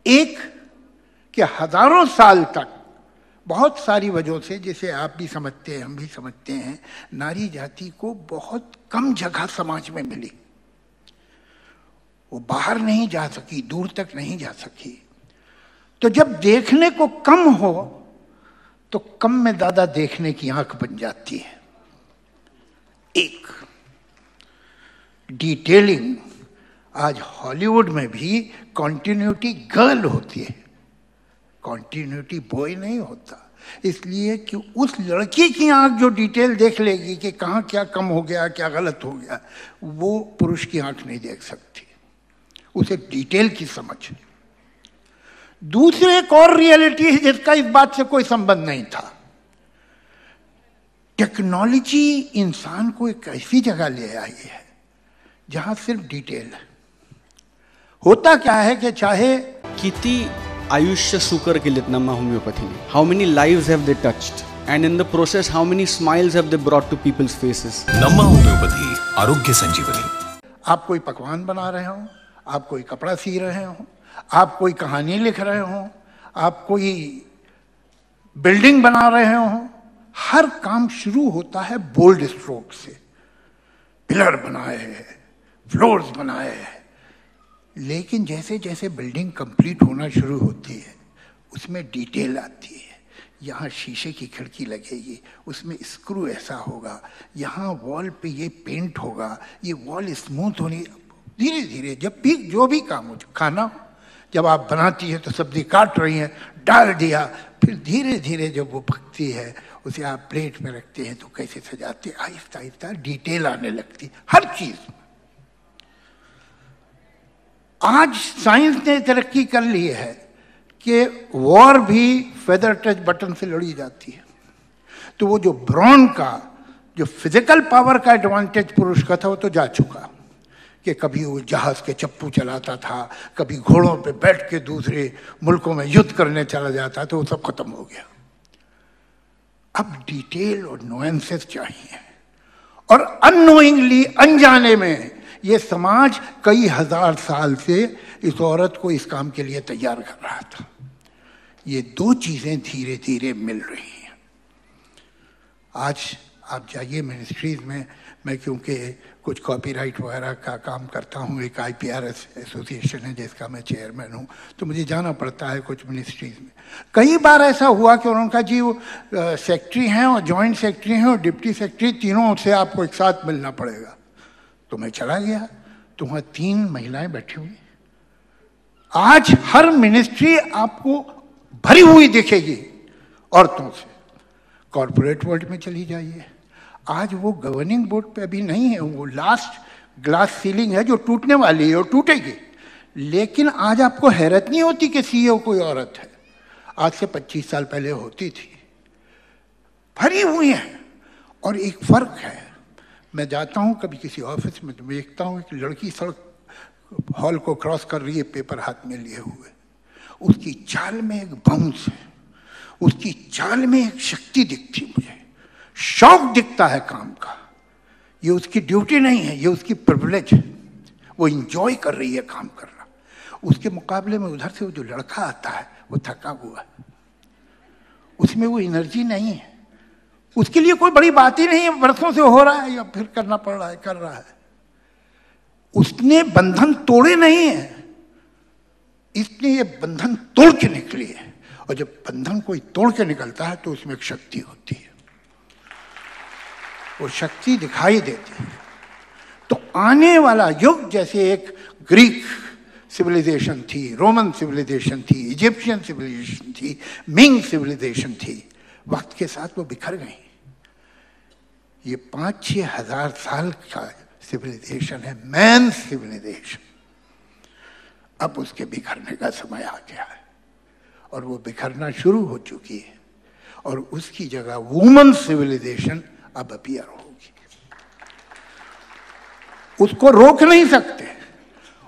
एक कि हजारों साल तक बहुत सारी वजहों से, जैसे आप भी समझते हैं, हम भी समझते हैं, नारी जाति को बहुत कम जगह समाज में मिली। वो बाहर नहीं जा सकी, दूर तक नहीं जा सकी। तो जब देखने को कम हो तो कम में ज्यादा देखने की आंख बन जाती है। एक डिटेलिंग, आज हॉलीवुड में भी कॉन्टिन्यूटी गर्ल होती है, कॉन्टिन्यूटी बॉय नहीं होता, इसलिए कि उस लड़की की आंख जो डिटेल देख लेगी कि कहाँ क्या कम हो गया, क्या गलत हो गया, वो पुरुष की आंख नहीं देख सकती, उसे डिटेल की समझ। दूसरी एक और रियलिटी है जिसका इस बात से कोई संबंध नहीं था। टेक्नोलॉजी इंसान को एक ऐसी जगह ले आई है जहां सिर्फ डिटेल है। होता क्या है कि चाहे किती आयुष्य सुकर केलेत नमा होमिओपॅथीने, how many lives have they touched and in the process how many smiles have they brought to people's faces. Nama homeopathy, आरोग्य संजीवनी। आप कोई पकवान बना रहे हो, आप कोई कपड़ा सी रहे हो, आप कोई कहानी लिख रहे हो, आप कोई बिल्डिंग बना रहे हो, हर काम शुरू होता है बोल्ड स्ट्रोक से। पिलर बनाए हैं, फ्लोर्स बनाए हैं, लेकिन जैसे जैसे बिल्डिंग कंप्लीट होना शुरू होती है उसमें डिटेल आती है। यहाँ शीशे की खिड़की लगेगी, उसमें स्क्रू ऐसा होगा, यहाँ वॉल पे ये पेंट होगा, ये वॉल स्मूथ होनी। धीरे धीरे जब भी जो भी काम हो, खाना जब आप बनाती है तो सब्जी काट रही हैं, डाल दिया, फिर धीरे धीरे जब वो पकती है उसे आप प्लेट में रखते हैं तो कैसे सजाते, आहिस्ता आहिस्ता डिटेल आने लगती हर चीज। आज साइंस ने तरक्की कर ली है कि वॉर भी फेदर टच बटन से लड़ी जाती है। तो वो जो ब्रॉन का, जो फिजिकल पावर का एडवांटेज पुरुष का था, वो तो जा चुका। कि कभी वो जहाज के चप्पू चलाता था, कभी घोड़ों पे बैठ के दूसरे मुल्कों में युद्ध करने चला जाता, तो वो सब खत्म हो गया। अब डिटेल और नुएंसेस चाहिए, और अननोइंगली, अनजाने में ये समाज कई हजार साल से इस औरत को इस काम के लिए तैयार कर रहा था। ये दो चीजें धीरे धीरे मिल रही हैं। आज आप जाइए मिनिस्ट्रीज में, मैं क्योंकि कुछ कॉपीराइट वगैरह का काम करता हूँ, एक IPRS एसोसिएशन है जिसका मैं चेयरमैन हूँ, तो मुझे जाना पड़ता है कुछ मिनिस्ट्रीज में। कई बार ऐसा हुआ कि उन्होंने कहा जी वो सेक्रेटरी हैं और जॉइंट सेक्रेटरी हैं और डिप्टी सेक्रेटरी, तीनों से आपको एक साथ मिलना पड़ेगा। तो मैं चला गया, तो वहाँ 3 महिलाएं बैठी हुई। आज हर मिनिस्ट्री आपको भरी हुई दिखेगी औरतों से। कॉर्पोरेट वर्ल्ड में चली जाइए, आज वो गवर्निंग बोर्ड पे अभी नहीं है, वो लास्ट ग्लास सीलिंग है जो टूटने वाली है और टूटेगी। लेकिन आज आपको हैरत नहीं होती कि CEO कोई औरत है, आज से 25 साल पहले होती थी। भरी हुई है। और एक फर्क है, मैं जाता हूँ कभी किसी ऑफिस में तो देखता हूँ एक लड़की सड़क हॉल को क्रॉस कर रही है पेपर हाथ में लिए हुए, उसकी चाल में एक बाउंस है, उसकी चाल में एक शक्ति दिखती, मुझे शौक दिखता है काम का। ये उसकी ड्यूटी नहीं है, ये उसकी प्रिविलेज है, वो इंजॉय कर रही है काम करना। उसके मुकाबले में उधर से वो जो लड़का आता है वो थका हुआ है, उसमें वो एनर्जी नहीं है, उसके लिए कोई बड़ी बात ही नहीं है, बरसों से हो रहा है या फिर करना पड़ रहा है, कर रहा है। उसने बंधन तोड़े नहीं है, इसलिए ये बंधन तोड़ के निकली है। और जब बंधन कोई तोड़ के निकलता है तो उसमें एक शक्ति होती है, वो शक्ति दिखाई देती है। तो आने वाला युग, जैसे एक ग्रीक सिविलाइजेशन थी, रोमन सिविलाइजेशन थी, इजिप्शियन सिविलाइजेशन थी, मिंग सिविलाइजेशन थी, वक्त के साथ वो बिखर गई। ये 5-6 हजार साल का सिविलाइजेशन है, मैन सिविलाइजेशन। अब उसके बिखरने का समय आ गया है और वो बिखरना शुरू हो चुकी है, और उसकी जगह वुमन सिविलाइजेशन अब अपीयर होगी। उसको रोक नहीं सकते।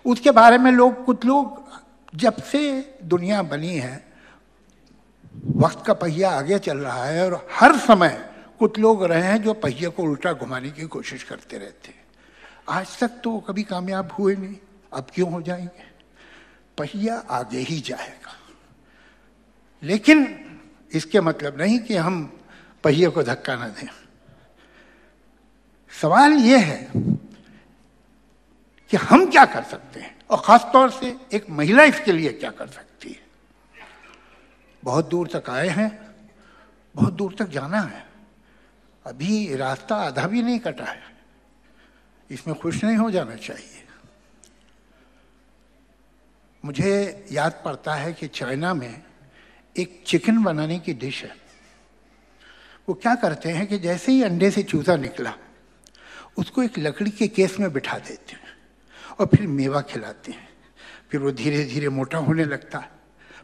उसके बारे में कुछ लोग, जब से दुनिया बनी है वक्त का पहिया आगे चल रहा है, और हर समय कुछ लोग रहे हैं जो पहिए को उल्टा घुमाने की कोशिश करते रहते हैं। आज तक तो कभी कामयाब हुए नहीं, अब क्यों हो जाएंगे? पहिया आगे ही जाएगा। लेकिन इसके मतलब नहीं कि हम पहिए को धक्का न दें। सवाल यह है कि हम क्या कर सकते हैं, और खासतौर से एक महिला इसके लिए क्या कर सकती है। बहुत दूर तक आए हैं, बहुत दूर तक जाना है, अभी रास्ता आधा भी नहीं कटा है, इसमें खुश नहीं हो जाना चाहिए। मुझे याद पड़ता है कि चाइना में एक चिकन बनाने की डिश है। वो क्या करते हैं कि जैसे ही अंडे से चूजा निकला उसको एक लकड़ी के केस में बिठा देते हैं और फिर मेवा खिलाते हैं। फिर वो धीरे धीरे मोटा होने लगता है,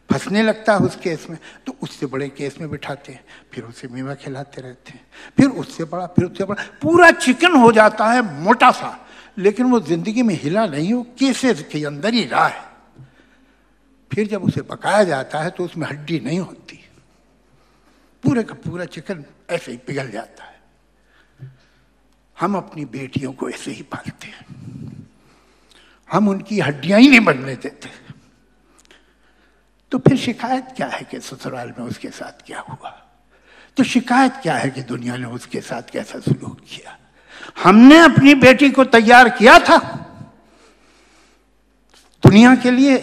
फंसने लगता है उस केस में, तो उससे बड़े केस में बिठाते हैं, फिर उसे मेवा खिलाते रहते हैं, फिर उससे बड़ा, फिर उससे बड़ा, पूरा चिकन हो जाता है मोटा सा, लेकिन वो जिंदगी में हिला नहीं, वो केसेस के अंदर ही रहा है। फिर जब उसे पकाया जाता है तो उसमें हड्डी नहीं होती, पूरे का पूरा चिकन ऐसे ही पिघल जाता है। हम अपनी बेटियों को ऐसे ही पालते हैं, हम उनकी हड्डियां ही नहीं बनने देते। तो फिर शिकायत क्या है कि ससुराल में उसके साथ क्या हुआ, तो शिकायत क्या है कि दुनिया ने उसके साथ कैसा सलूक किया। हमने अपनी बेटी को तैयार किया था दुनिया के लिए,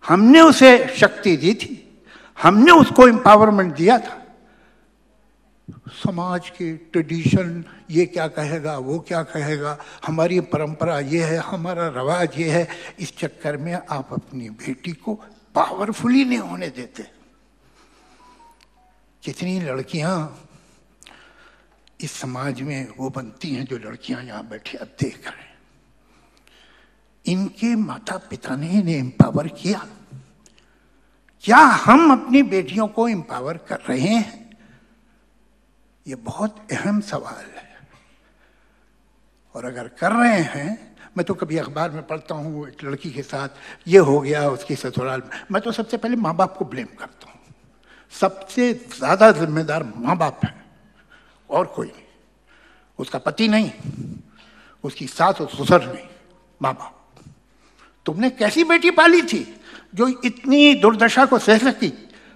हमने उसे शक्ति दी थी, हमने उसको एम्पावरमेंट दिया था। समाज की ट्रेडिशन ये क्या कहेगा, वो क्या कहेगा, हमारी परंपरा ये है, हमारा रवाज ये है, इस चक्कर में आप अपनी बेटी को पावरफुल ही नहीं होने देते। कितनी लड़कियां इस समाज में वो बनती हैं जो लड़कियां यहां बैठी आप देख रहे हैं, इनके माता पिता ने इन्हें एम्पावर किया। क्या हम अपनी बेटियों को एम्पावर कर रहे हैं? ये बहुत अहम सवाल है। और अगर कर रहे हैं, मैं तो कभी अखबार में पढ़ता हूँ एक लड़की के साथ ये हो गया उसकी ससुराल में, मैं तो सबसे पहले माँ बाप को ब्लेम करता हूँ। सबसे ज्यादा जिम्मेदार माँ बाप है और कोई नहीं, उसका पति नहीं, उसकी सास और ससुर नहीं, माँ बाप। तुमने कैसी बेटी पाली थी जो इतनी दुर्दशा को सह सकी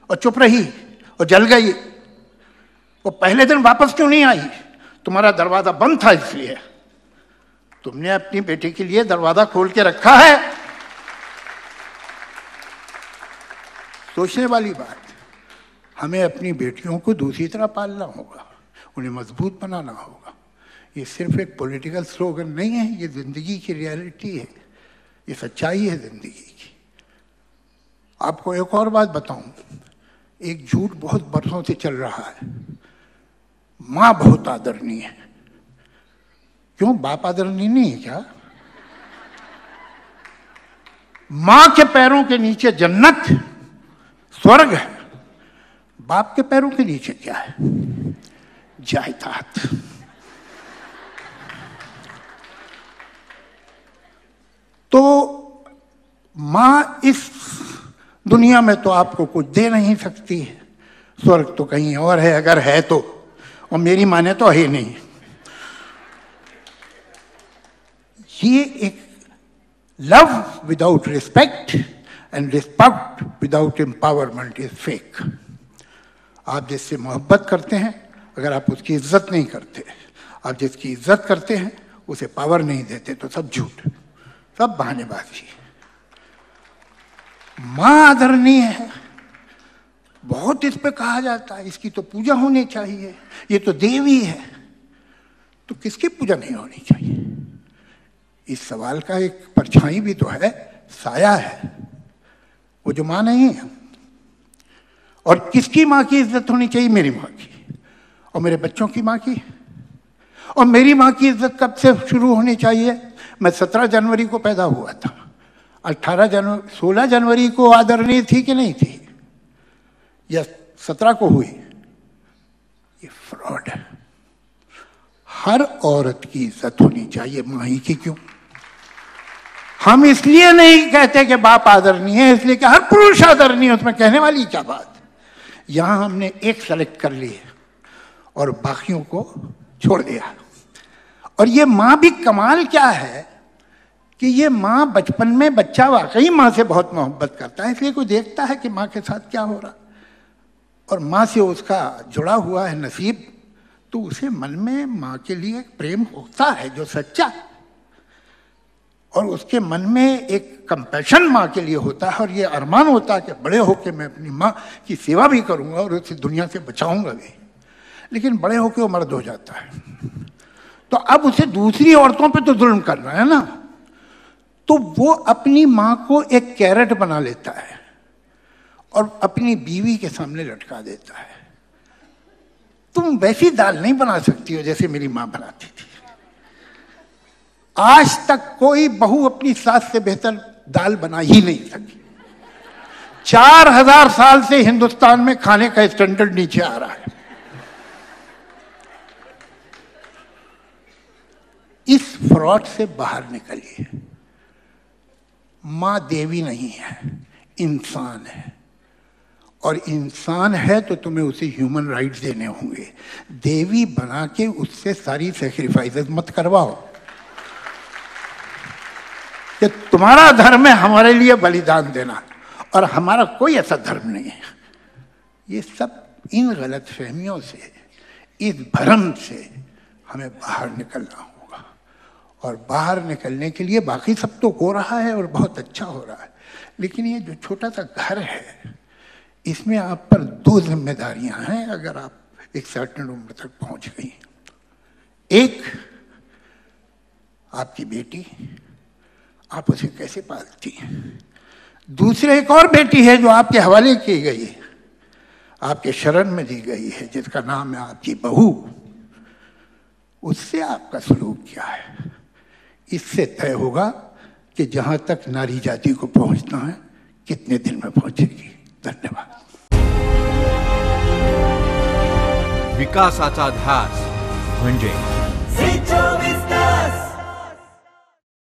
और चुप रही और जल गई? वो पहले दिन वापस क्यों नहीं आई? तुम्हारा दरवाजा बंद था इसलिए। तुमने अपनी बेटी के लिए दरवाजा खोल के रखा है। सोचने वाली बात। हमें अपनी बेटियों को दूसरी तरह पालना होगा, उन्हें मजबूत बनाना होगा। ये सिर्फ एक पॉलिटिकल स्लोगन नहीं है, ये जिंदगी की रियलिटी है, ये सच्चाई है जिंदगी की। आपको एक और बात बताऊं, एक झूठ बहुत बरसों से चल रहा है, मां बहुत आदरणीय है। क्यों, बाप आदरणीय नहीं है क्या? मां के पैरों के नीचे जन्नत स्वर्ग है, बाप के पैरों के नीचे क्या है? जायदाद। तो मां इस दुनिया में तो आपको कुछ दे नहीं सकती है, स्वर्ग तो कहीं और है अगर है तो, और मेरी माने तो है नहीं। ये एक love without respect and respect without empowerment is fake. आप जिससे मोहब्बत करते हैं, अगर आप उसकी इज्जत नहीं करते, आप जिसकी इज्जत करते हैं उसे पावर नहीं देते, तो सब झूठ, सब बहानेबाजी। मां आदरणीय है, बहुत इस पे कहा जाता है, इसकी तो पूजा होनी चाहिए, ये तो देवी है। तो किसकी पूजा नहीं होनी चाहिए? इस सवाल का एक परछाई भी तो है, साया है, वो जो मां नहीं है। और किसकी मां की इज्जत होनी चाहिए? मेरी मां की, और मेरे बच्चों की मां की। और मेरी मां की इज्जत कब से शुरू होनी चाहिए? मैं 17 जनवरी को पैदा हुआ था, 16 जनवरी को आदरणीय थी कि नहीं थी, या 17 को हुई? ये फ्रॉड है। हर औरत की इज्जत होनी चाहिए, मां ही की क्यों? हम इसलिए नहीं कहते कि बाप आदरणीय है, इसलिए कि हर पुरुष आदरणीय, उसमें कहने वाली क्या बात? यहां हमने एक सेलेक्ट कर ली है और बाकियों को छोड़ दिया। और ये मां भी कमाल क्या है, कि ये माँ बचपन में बच्चा वाकई माँ से बहुत मोहब्बत करता है, इसलिए कोई देखता है कि माँ के साथ क्या हो रहा, और माँ से उसका जुड़ा हुआ है नसीब, तो उसे मन में माँ के लिए एक प्रेम होता है जो सच्चा, और उसके मन में एक कंपैशन माँ के लिए होता है, और ये अरमान होता है कि बड़े होकर मैं अपनी माँ की सेवा भी करूँगा और उसे दुनिया से बचाऊंगा भी। लेकिन बड़े होकर वो मर्द हो जाता है, तो अब उसे दूसरी औरतों पे तो जुल्म करना है ना, तो वो अपनी माँ को एक कैरेट बना लेता है और अपनी बीवी के सामने लटका देता है। तुम वैसी दाल नहीं बना सकती हो जैसे मेरी माँ बनाती थी। आज तक कोई बहू अपनी सास से बेहतर दाल बना ही नहीं सकी। 4000 साल से हिंदुस्तान में खाने का स्टैंडर्ड नीचे आ रहा है। इस फ्रॉड से बाहर निकलिए। मां देवी नहीं है, इंसान है, और इंसान है तो तुम्हें उसे ह्यूमन राइट्स देने होंगे। देवी बना के उससे सारी सैक्रिफाइसेस मत करवाओ कि तुम्हारा धर्म है हमारे लिए बलिदान देना, और हमारा कोई ऐसा धर्म नहीं है। ये सब इन गलत फहमियों से, इस भ्रम से हमें बाहर निकलना होगा। और बाहर निकलने के लिए बाकी सब तो हो रहा है और बहुत अच्छा हो रहा है, लेकिन ये जो छोटा सा घर है इसमें आप पर 2 जिम्मेदारियां हैं अगर आप एक सर्टेन उम्र तक पहुंच गई। एक, आपकी बेटी, आप उसे कैसे पालती हैं। दूसरे, एक और बेटी है जो आपके हवाले की गई है, आपके शरण में दी गई है, जिसका नाम है आपकी बहू। उससे आपका सलूक क्या है, इससे तय होगा कि जहां तक नारी जाति को पहुंचना है कितने दिन में पहुंचेगी। धन्यवाद। विकासाचा ध्यास म्हणजे